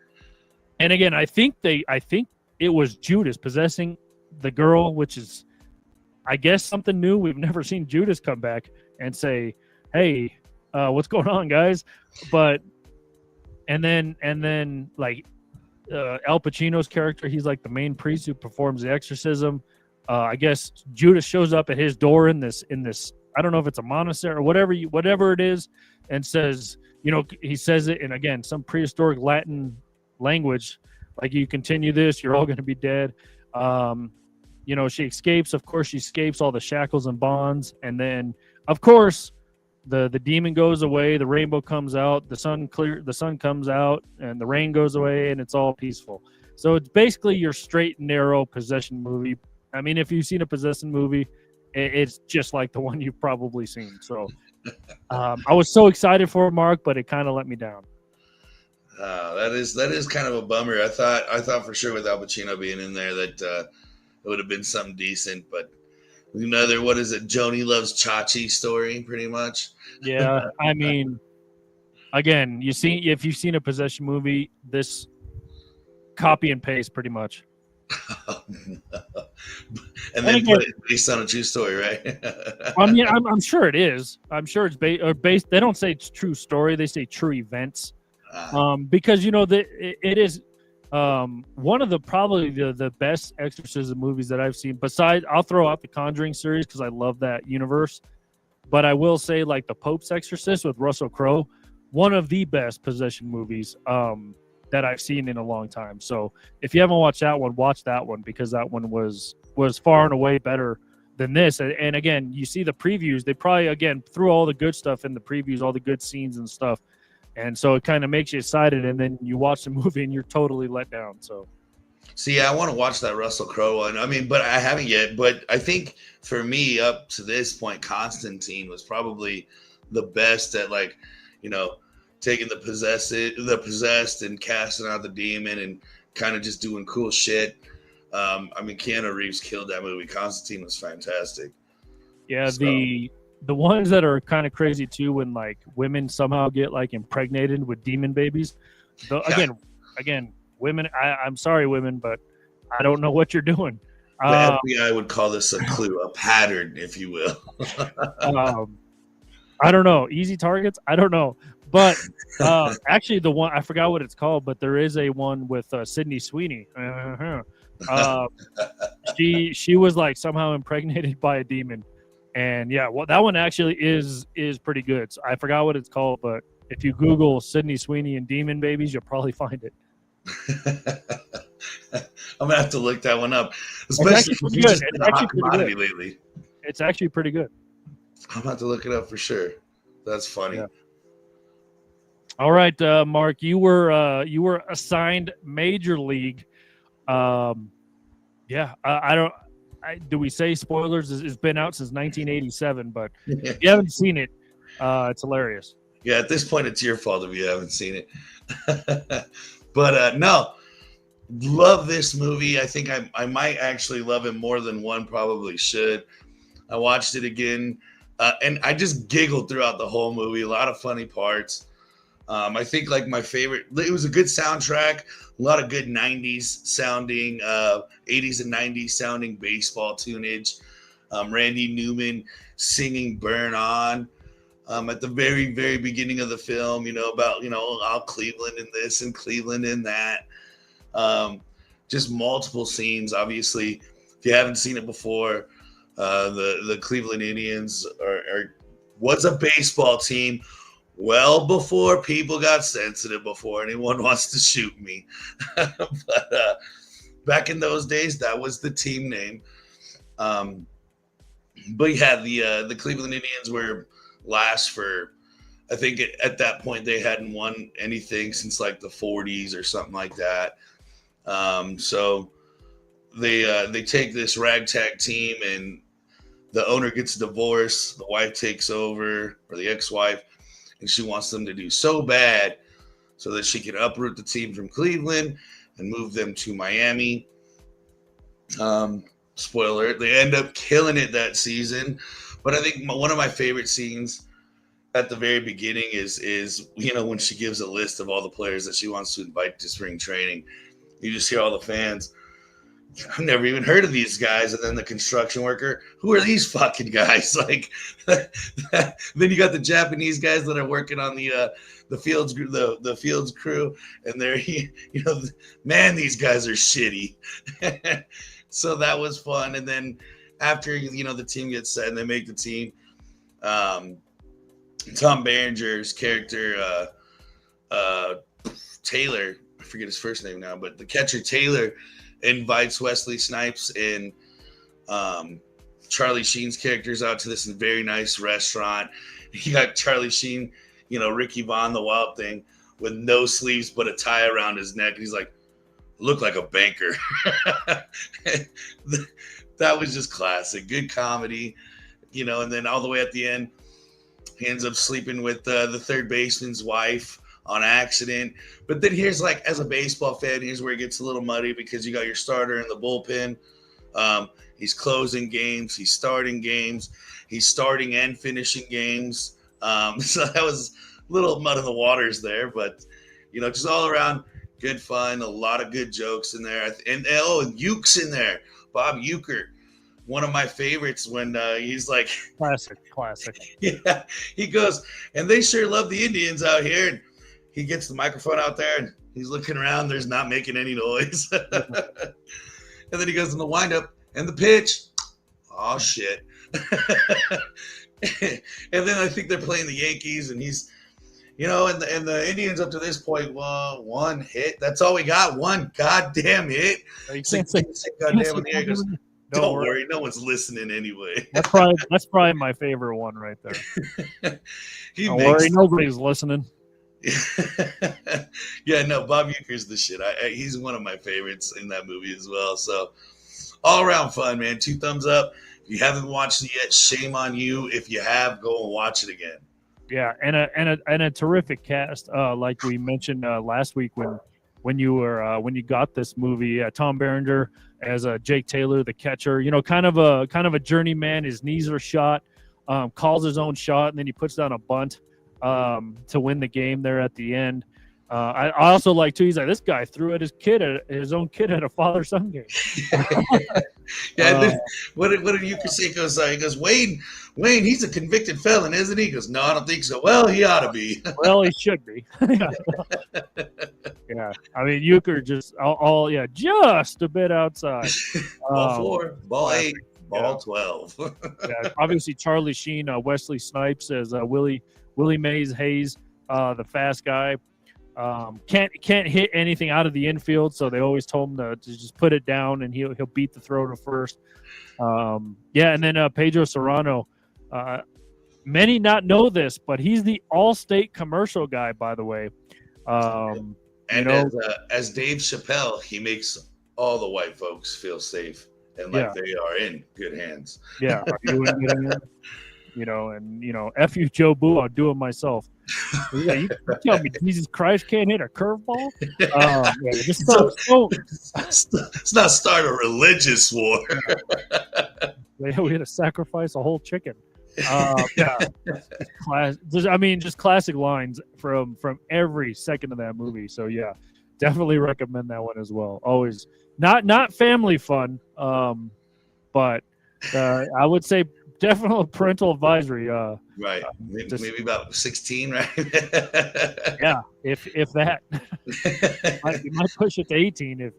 And again, I think it was Judas possessing the girl, which is, I guess, something new. We've never seen Judas come back and say, "Hey, what's going on, guys?" But and then Al Pacino's character. He's like the main priest who performs the exorcism. I guess Judas shows up at his door in this. I don't know if it's a monastery or whatever it is, and says, he says it in, again, some prehistoric Latin language, like, you continue this, you're all going to be dead. She escapes. Of course, she escapes all the shackles and bonds, and then, of course, the demon goes away, the rainbow comes out, the sun comes out, and the rain goes away, and it's all peaceful. So it's basically your straight and narrow possession movie. I mean, if you've seen a possession movie, it's just like the one you've probably seen. So I was so excited for it, Mark, but it kind of let me down. That is kind of a bummer. I thought for sure with Al Pacino being in there that it would have been something decent, but another, what is it, Joni Loves Chachi story, pretty much. Yeah, I mean, again, if you've seen a possession movie, this copy and paste pretty much. And then put it based on a true story, right? I mean, I'm sure it is. I'm sure it's based. They don't say it's true story; they say true events. Because it is one of probably the best exorcism movies that I've seen. Besides, I'll throw out the Conjuring series because I love that universe. But I will say, like, the Pope's Exorcist with Russell Crowe, one of the best possession movies that I've seen in a long time. So if you haven't watched that one, watch that one, because that one was far and away better than this. And again, you see the previews. They probably, again, threw all the good stuff in the previews, all the good scenes and stuff. And so it kind of makes you excited, and then you watch the movie and you're totally let down. So, see, I want to watch that Russell Crowe one. I mean, but I haven't yet. But I think for me, up to this point, Constantine was probably the best at, like, taking the possessed and casting out the demon and kind of just doing cool shit. I mean, Keanu Reeves killed that movie. Constantine was fantastic. Yeah, so. The ones that are kind of crazy too, when, like, women somehow get, like, impregnated with demon babies. Again, women. I'm sorry, women, but I don't know what you're doing. The FBI would call this a clue, a pattern, if you will. I don't know. Easy targets? I don't know. But actually, the one, I forgot what it's called, but there is a one with Sydney Sweeney. She was, like, somehow impregnated by a demon. And yeah, well, that one actually is pretty good. So I forgot what it's called, but if you Google Sydney Sweeney and demon babies, you'll probably find it. I'm gonna have to look that one up, especially if you just been a hot commodity lately. It's actually pretty good. I'm gonna have to look it up for sure. That's funny. Yeah. All right, Mark, you were assigned Major League. Yeah, I don't. Do we say spoilers? It's been out since 1987, but if you haven't seen it, it's hilarious. Yeah, at this point, it's your fault if you haven't seen it. But no, love this movie. I think I might actually love it more than one probably should. I watched it again, and I just giggled throughout the whole movie. A lot of funny parts. I think, like, my favorite, it was a good soundtrack, a lot of good 90s sounding, 80s and 90s sounding baseball tunage. Randy Newman singing Burn On at the very, very beginning of the film, about, all Cleveland in this and Cleveland in that. Just multiple scenes. Obviously, if you haven't seen it before, the Cleveland Indians was a baseball team well before people got sensitive, before anyone wants to shoot me. But back in those days, that was the team name. But yeah, the Cleveland Indians were last for, I think at that point they hadn't won anything since, like, the 40s or something like that. So they take this ragtag team, and the owner gets divorced. The wife takes over, or the ex-wife, and she wants them to do so bad so that she can uproot the team from Cleveland and move them to Miami. Spoiler, they end up killing it that season. But I think one of my favorite scenes at the very beginning is when she gives a list of all the players that she wants to invite to spring training. You just hear all the fans I've never even heard of these guys. And then the construction worker, who are these fucking guys? Like, then you got the Japanese guys that are working on the fields, the fields crew, and they're, man, these guys are shitty. So that was fun. And then after, the team gets set and they make the team, Tom Berenger's character, Taylor, I forget his first name now, but the catcher Taylor invites Wesley Snipes and Charlie Sheen's characters out to this very nice restaurant. You got Charlie Sheen, Ricky Vaughn, the Wild Thing, with no sleeves but a tie around his neck. And he's like, look like a banker. That was just classic. Good comedy, and then all the way at the end, he ends up sleeping with the third baseman's wife on accident. But then here's, like, as a baseball fan, here's where it gets a little muddy, because you got your starter in the bullpen. He's closing games. He's starting games. He's starting and finishing games. So that was a little mud in the waters there. But, just all around good fun. A lot of good jokes in there. And Uke's in there. Bob Uecker. One of my favorites when he's like... Classic. Yeah, he goes, and they sure love the Indians out here. And he gets the microphone out there, and he's looking around. There's not making any noise. And then he goes in the windup, and the pitch. Oh, shit. And then I think they're playing the Yankees, and he's, and the Indians up to this point, well, one hit. That's all we got. One goddamn hit. You can't say goddamn in the air. He goes, don't worry, no one's listening anyway. That's probably my favorite one right there. Don't worry, nobody's listening. Yeah, no, Bob Uecker's the shit. He's one of my favorites in that movie as well. So all around fun, man. 2 thumbs up. If you haven't watched it yet, shame on you. If you have, go and watch it again. Yeah, and a terrific cast. Like we mentioned last week when you got this movie, Tom Berenger as Jake Taylor, the catcher. Kind of a journeyman. His knees are shot. Calls his own shot, and then he puts down a bunt to win the game there at the end. I also like too. He's like, this guy threw at his own kid at a father-son game. Yeah. What did Uecker say? He goes, Wayne, he's a convicted felon, isn't he? He goes, no, I don't think so. Well, he ought to be. Well, he should be. Yeah. I mean, Uecker just just a bit outside. Ball 4, ball 8, ball 12. Yeah. Obviously, Charlie Sheen, Wesley Snipes as Willie Mays Hayes, the fast guy. Can't hit anything out of the infield, so they always told him to just put it down, and he'll beat the throw to first. And then Pedro Serrano. Many not know this, but he's the Allstate commercial guy, by the way. As Dave Chappelle, he makes all the white folks feel safe and like they are in good hands. Yeah, are you admitting it? F you, Joe Boo, I'll do it myself. Yeah, you tell me Jesus Christ can't hit a curveball? Let's not start a religious war. We had to sacrifice a whole chicken. Just classic lines from every second of that movie. So yeah, definitely recommend that one as well. Always not family fun, but I would say definitely parental advisory. Right. Maybe about 16, right? Yeah, if that. You might push it to 18 if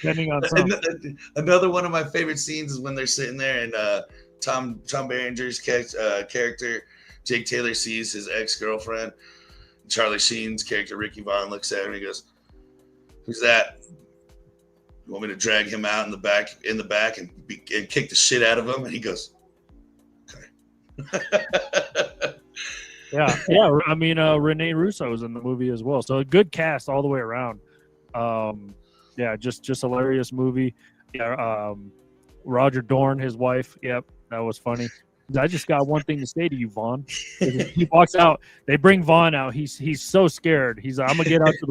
depending on something. Another one of my favorite scenes is when they're sitting there and Tom Berenger's character, Jake Taylor, sees his ex-girlfriend. Charlie Sheen's character, Ricky Vaughn, looks at him and he goes, "Who's that? You want me to drag him out in the back and kick the shit out of him?" And he goes, "Okay." Yeah. I mean, Rene Russo's in the movie as well, so a good cast all the way around. Just hilarious movie. Yeah, Roger Dorn, his wife. Yep, that was funny. I just got one thing to say to you, Vaughn. He walks out. They bring Vaughn out. He's so scared. He's like, I'm gonna get out to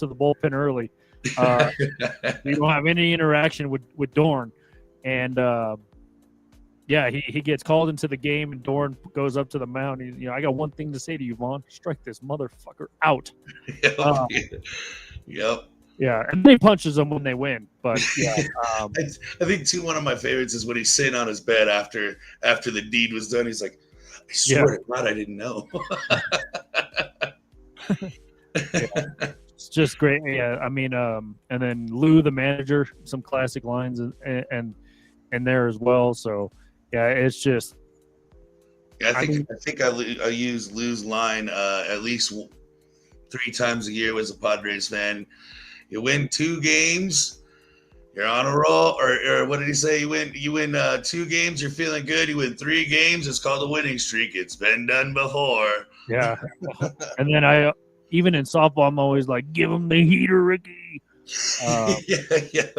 the bullpen early. You don't have any interaction with Dorn, and he gets called into the game, and Dorn goes up to the mound. I got one thing to say to you, Vaughn. Strike this motherfucker out. Yep. Yeah, and then he punches them when they win. But yeah, I think too, one of my favorites is when he's sitting on his bed after the deed was done. He's like, I swear to God, I didn't know. It's just great. Yeah, I mean, and then Lou, the manager, some classic lines and there as well. So yeah, it's just. Yeah, I think I use Lou's line at least 3 times a year as a Padres fan. You win 2 games, you're on a roll. Or what did he say? You win 2 games, you're feeling good. You win 3 games, it's called a winning streak. It's been done before. Yeah, and then even in softball, I'm always like, give him the heater, Ricky. Yeah.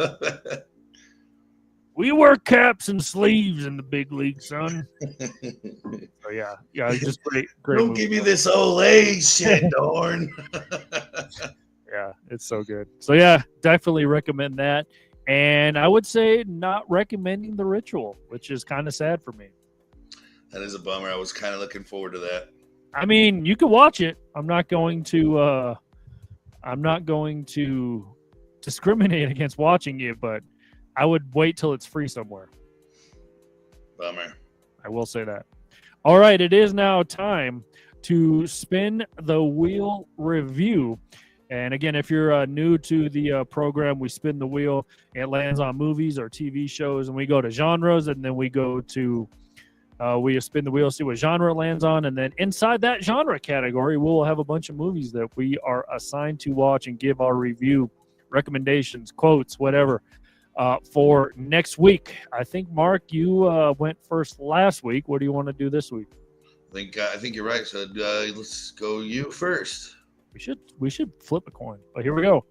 We wear caps and sleeves in the big league, son. So yeah, just great. Don't give me this Olay shit, Dorn. Yeah, it's so good. So yeah, definitely recommend that. And I would say not recommending The Ritual, which is kind of sad for me. That is a bummer. I was kind of looking forward to that. I mean, you can watch it. I'm not going to discriminate against watching it, but I would wait till it's free somewhere. Bummer. I will say that. All right, it is now time to spin the wheel review. And again, if you're new to the program, we spin the wheel. It lands on movies or TV shows, and we go to genres, and then we go to we spin the wheel, see what genre it lands on, and then inside that genre category, we'll have a bunch of movies that we are assigned to watch and give our review, recommendations, quotes, whatever. For next week. I think, Mark, you went first last week. What do you want to do this week? I think you're right. So let's go you first. We should flip a coin, but here we go.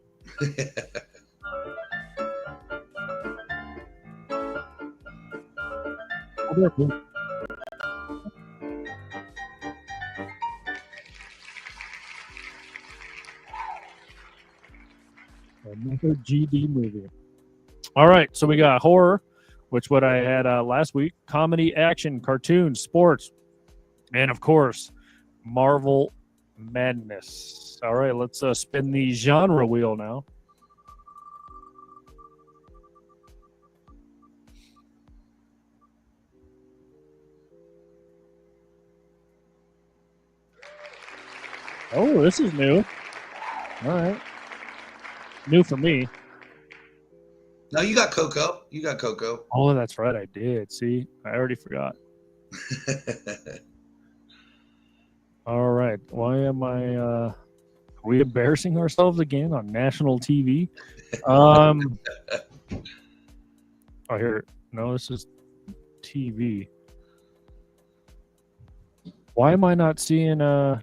Another GD movie. All right, so we got horror, which what I had last week, comedy, action, cartoon, sports, and of course, Marvel Madness. All right, let's spin the genre wheel now. Oh, this is new. All right. New for me. No, you got Coco. Oh, that's right. I did. See, I already forgot. All right. Why am I? Are we embarrassing ourselves again on national TV? Oh, here. No, this is TV. Why am I not seeing? I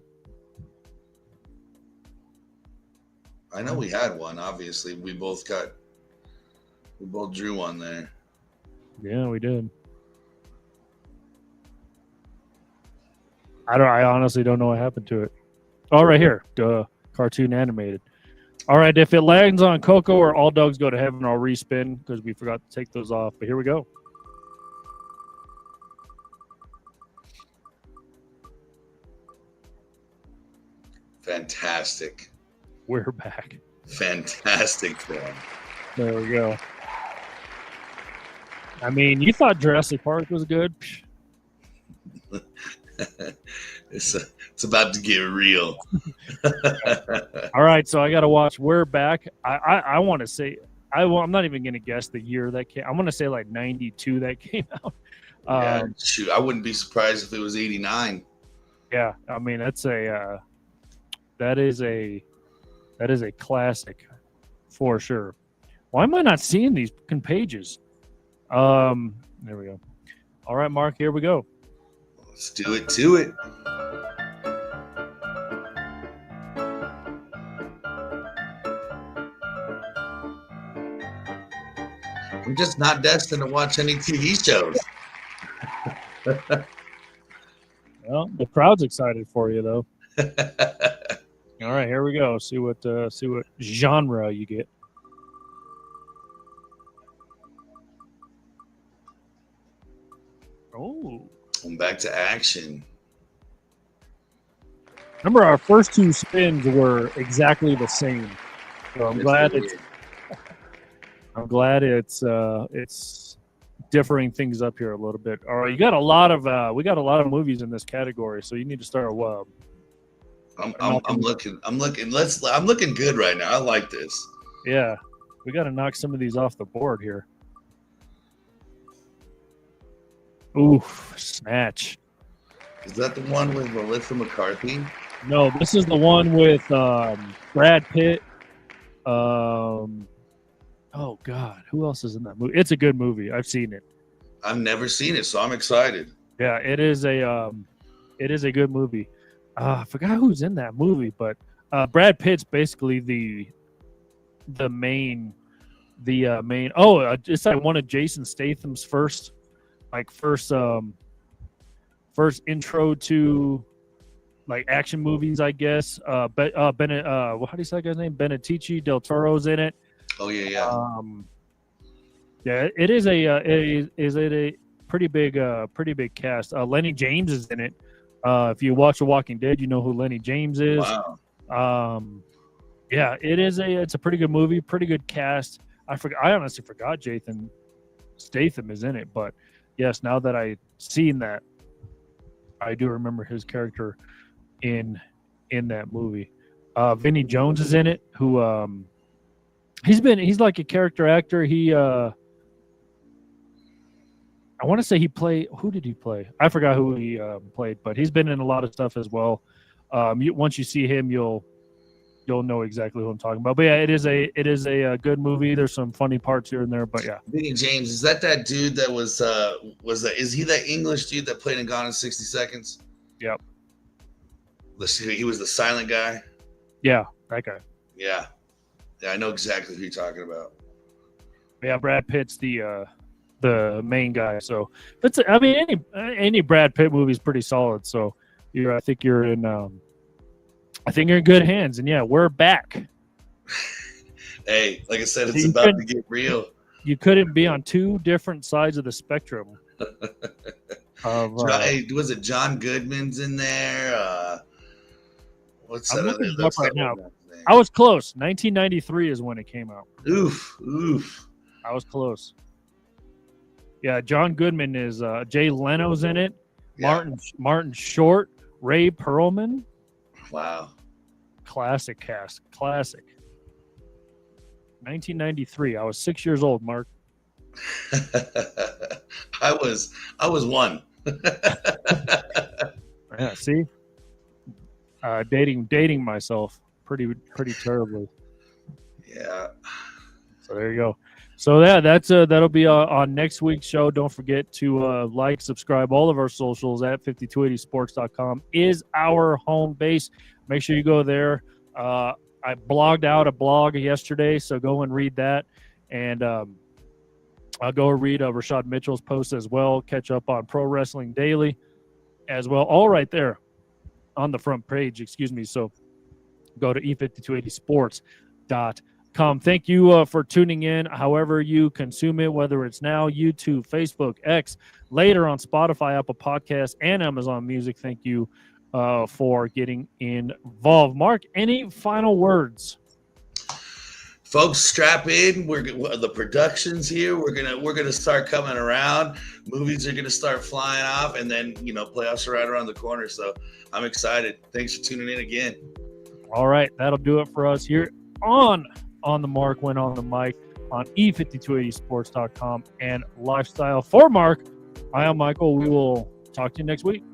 know we had one. Obviously, we both drew one there. Yeah, we did. I honestly don't know what happened to it. All right, here, cartoon animated. All right, if it lands on Coco or All Dogs Go to Heaven, I'll respin because we forgot to take those off. But here we go. Fantastic. We're back. Fantastic film. There we go. I mean, you thought Jurassic Park was good? It's about to get real. All right, so I got to watch We're Back. I want to say, I'm not even going to guess the year that came. I'm going to say like 92 that came out. Shoot, I wouldn't be surprised if it was 89. Yeah, I mean, that is a classic for sure. Why am I not seeing these fucking pages? There we go. All right, Mark, here we go. Let's do it to it. I'm just not destined to watch any TV shows. Well, the crowd's excited for you, though. All right, here we go. See what genre you get. Oh. I'm back to action. Remember, our first 2 spins were exactly the same. So I'm glad it's differing things up here a little bit. All right, we got a lot of movies in this category, so you need to start. I'm looking good right now. I like this. Yeah, we got to knock some of these off the board here. Oof, Snatch. Is that the one with Melissa McCarthy? No, this is the one with Brad Pitt. Oh God, who else is in that movie? It's a good movie. I've seen it. I've never seen it, so I'm excited. Yeah, it is a good movie. I forgot who's in that movie, but Brad Pitt's basically the main. It's like one of Jason Statham's first intro to like action movies, I guess. But how do you say that guy's name? Benicio del Toro's in it. Oh yeah. Yeah, it is a pretty big cast. Lenny James is in it. If you watch The Walking Dead, you know who Lenny James is. Wow. Yeah, it's a pretty good movie, pretty good cast. I honestly forgot Jason Statham is in it, but yes, now that I've seen that, I do remember his character in that movie. Vinny Jones is in it, who he's like a character actor. I want to say who did he play? I forgot who he played, but he's been in a lot of stuff as well. Once you see him, you'll know exactly who I'm talking about. But yeah, it is a good movie. There's some funny parts here and there, but yeah. Vinny James, is that dude that is he that English dude that played in Gone in 60 Seconds? Yep. He was the silent guy. Yeah, that guy. Yeah, I know exactly who you're talking about. Yeah, Brad Pitt's the main guy. So any Brad Pitt movie is pretty solid. So I think you're in good hands. And yeah, we're back. Hey, like I said, it's about to get real. You couldn't be on two different sides of the spectrum. Was it John Goodman's in there? What's that other? Up right now. I was close. 1993 is when it came out. Oof. I was close. Yeah, John Goodman is Jay Leno's in it. Yeah. Martin Short, Ray Perlman. Wow. Classic cast. Classic. 1993. I was 6 years old, Mark. I was one. Yeah, see? Dating myself pretty terribly. Yeah. So there you go. So yeah, that'll be on next week's show. Don't forget to like, subscribe. All of our socials at 5280sports.com is our home base. Make sure you go there. I blogged out a blog yesterday, so go and read that. And I'll go read Rashad Mitchell's post as well. Catch up on Pro Wrestling Daily as well. All right there on the front page, excuse me. So go to e5280sports.com. Thank you for tuning in, however you consume it, whether it's now YouTube, Facebook, X, later on Spotify, Apple Podcasts, and Amazon Music. Thank you for getting involved. Mark, any final words? Folks, strap in. The production's here. We're gonna start coming around. Movies are gonna start flying off, and then playoffs are right around the corner. So I'm excited. Thanks for tuning in again. All right, that'll do it for us here on the Mark When on the Mic on e5280sports.com and Lifestyle. For Mark, I am Michael. We will talk to you next week.